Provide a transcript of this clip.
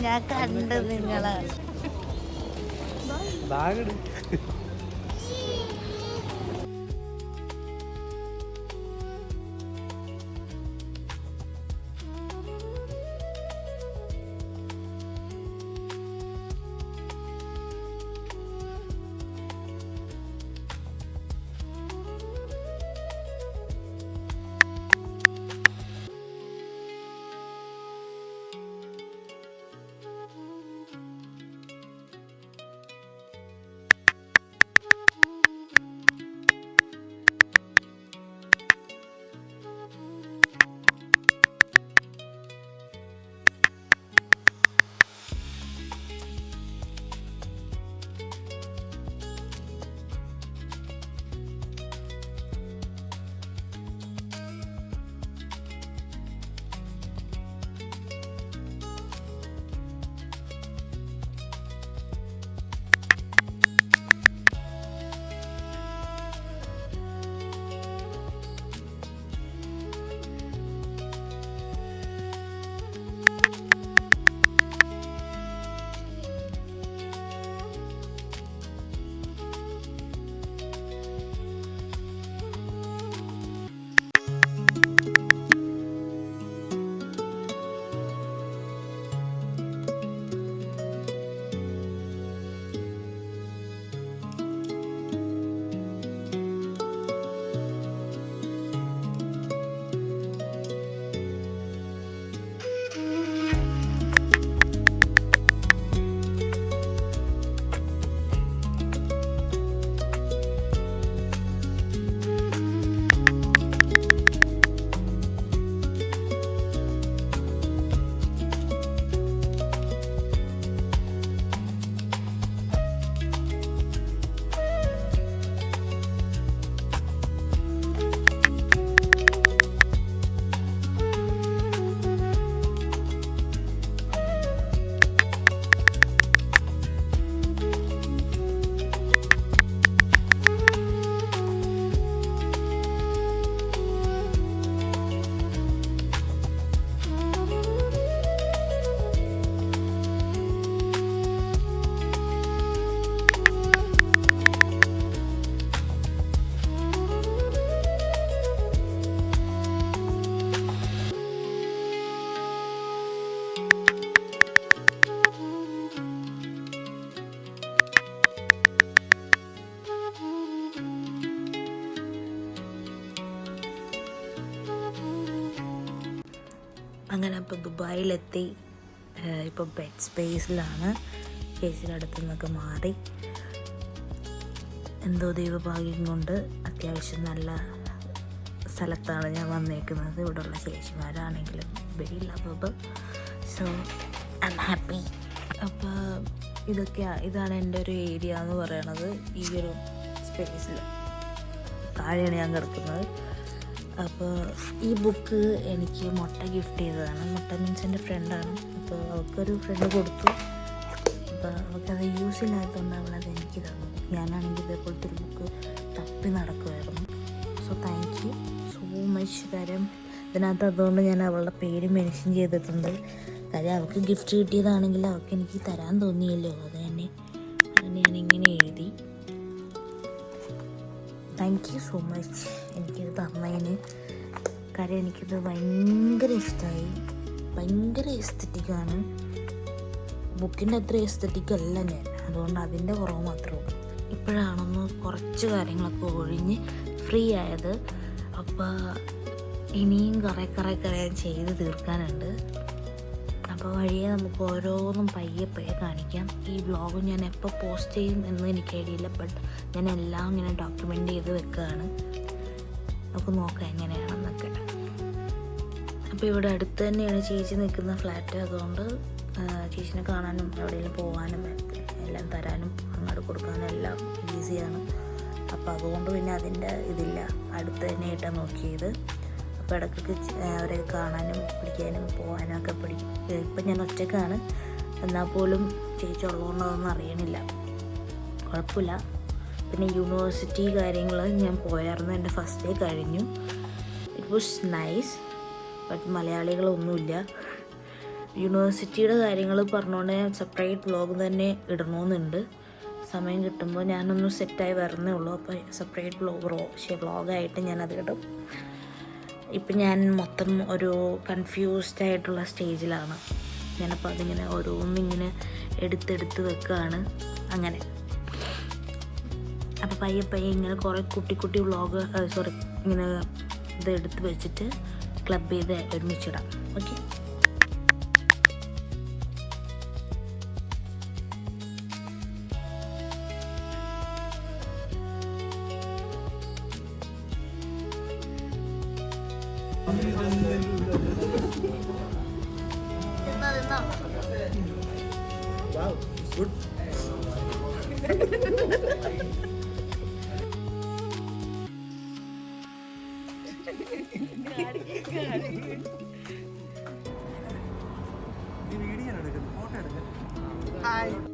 ഞാൻ കണ്ട് നിങ്ങളെ അങ്ങനെ ഇപ്പോൾ ദുബായിലെത്തി. ഇപ്പോൾ ബെഡ് സ്പേസിലാണ്. കേസിനടുത്തു നിന്നൊക്കെ മാറി. എന്തോ ദൈവഭാഗ്യം കൊണ്ട് അത്യാവശ്യം നല്ല സ്ഥലത്താണ് ഞാൻ വന്നേക്കുന്നത്. ഇവിടെയുള്ള ചേച്ചിമാരാണെങ്കിലും very lovable. So I am happy. അപ്പോൾ ഇതാണ് എൻ്റെ ഒരു ഏരിയ എന്ന് പറയണത്. ഈ ഒരു സ്പേസിൽ താഴെയാണ് ഞാൻ കിടക്കുന്നത്. അപ്പോൾ ഈ ബുക്ക് എനിക്ക് മുട്ട ഗിഫ്റ്റ് ചെയ്തതാണ്. മുട്ട മീൻസ് എൻ്റെ ഫ്രണ്ടാണ്. അപ്പോൾ അവൾക്കൊരു ഫ്രണ്ട് കൊടുത്തു. അപ്പോൾ അവൾക്കത് യൂസ് ഇല്ലാത്തതുകൊണ്ട് അവളത് എനിക്ക് തന്നു. ഞാനാണെങ്കിൽ ഇതേപോലത്തെ ഒരു ബുക്ക് തപ്പി നടക്കുമായിരുന്നു. So thank you so much. കാര്യം ഇതിനകത്ത് അതുകൊണ്ട് ഞാൻ അവളുടെ പേര് മെൻഷൻ ചെയ്തിട്ടുണ്ട്. കാര്യം അവൾക്ക് ഗിഫ്റ്റ് കിട്ടിയതാണെങ്കിൽ അവൾക്ക് എനിക്ക് തരാൻ തോന്നിയല്ലോ. അത് തന്നെ ഞാനിങ്ങനെ എഴുതി. താങ്ക് യു സോ മച്ച് എനിക്കിത് തന്നതിന്. കാര്യം എനിക്കിത് ഭയങ്കര ഇഷ്ടമായി. ഭയങ്കര എസ്തറ്റിക്കാണ്. ബുക്കിൻ്റെ അത്ര എസ്തറ്റിക്കല്ല ഞാൻ. അതുകൊണ്ട് അതിൻ്റെ കുറവ് മാത്രമേ ഉള്ളൂ. ഇപ്പോഴാണൊന്ന് കുറച്ച് കാര്യങ്ങളൊക്കെ ഒഴിഞ്ഞ് ഫ്രീ ആയത്. അപ്പോൾ ഇനിയും കുറേ ചെയ്ത് തീർക്കാനുണ്ട്. അപ്പോൾ വഴിയെ നമുക്ക് ഓരോന്നും പയ്യെ കാണിക്കാം. ഈ വ്ളോഗ് ഞാൻ എപ്പോൾ പോസ്റ്റ് ചെയ്യും എന്ന് എനിക്ക് ഐഡിയയില്ല. ബട്ട് ഞാൻ എല്ലാം ഇങ്ങനെ ഡോക്യുമെൻ്റ് ചെയ്ത് വെക്കുകയാണ്. നമുക്ക് നോക്കാം എങ്ങനെയാണെന്നൊക്കെ. അപ്പോൾ ഇവിടെ അടുത്ത് തന്നെയാണ് ചേച്ചി നിൽക്കുന്ന ഫ്ലാറ്റ്. അതുകൊണ്ട് ചേച്ചിനെ കാണാനും എവിടെയെങ്കിലും പോകാനും എല്ലാം തരാനും അങ്ങോട്ട് കൊടുക്കാനും എല്ലാം ഈസിയാണ്. അപ്പോൾ അതുകൊണ്ട് പിന്നെ അതിൻ്റെ ഇതില്ല. അടുത്ത് തന്നെ ആയിട്ടാണ് നോക്കിയത്. അപ്പോൾ ഇടയ്ക്കൊക്കെ അവരെ കാണാനും പിടിക്കാനും പോകാനും ഒക്കെ പിടിക്കും. ഇപ്പം ഞാൻ ഒറ്റയ്ക്കാണ്. എന്നാൽ പോലും ചേച്ചി ഉള്ളതുകൊണ്ടതൊന്നും അറിയണില്ല. കുഴപ്പമില്ല. പിന്നെ യൂണിവേഴ്സിറ്റി കാര്യങ്ങൾ ഞാൻ പോയായിരുന്നു. എൻ്റെ ഫസ്റ്റ് ഡേ കഴിഞ്ഞു. It was nice. ബട്ട് മലയാളികളൊന്നുമില്ല. യൂണിവേഴ്സിറ്റിയുടെ കാര്യങ്ങൾ പറഞ്ഞുകൊണ്ട് ഞാൻ സെപ്പറേറ്റ് വ്ളോഗ് തന്നെ ഇടണമെന്നുണ്ട്. സമയം കിട്ടുമ്പോൾ ഞാനൊന്ന് സെറ്റായി വരുന്നേ ഉള്ളൂ. അപ്പോൾ സെപ്പറേറ്റ് വ്ളോഗായിട്ട് ഞാനത് ഇടും. ഇപ്പം ഞാൻ മൊത്തം ഒരു കൺഫ്യൂസ്ഡ് ആയിട്ടുള്ള സ്റ്റേജിലാണ്. ഞാനപ്പോൾ അതിങ്ങനെ ഓരോന്നിങ്ങനെ എടുത്തെടുത്ത് വെക്കുകയാണ്. അങ്ങനെ അപ്പോൾ പയ്യെ ഇങ്ങനെ കുറേ കുട്ടി വ്ളോഗ് ഇങ്ങനെ ഇത് എടുത്ത് വെച്ചിട്ട് ക്ലബ് ചെയ്ത് ഒരുമിച്ചിടാം. ഓക്കെ. Wow, good. Hi.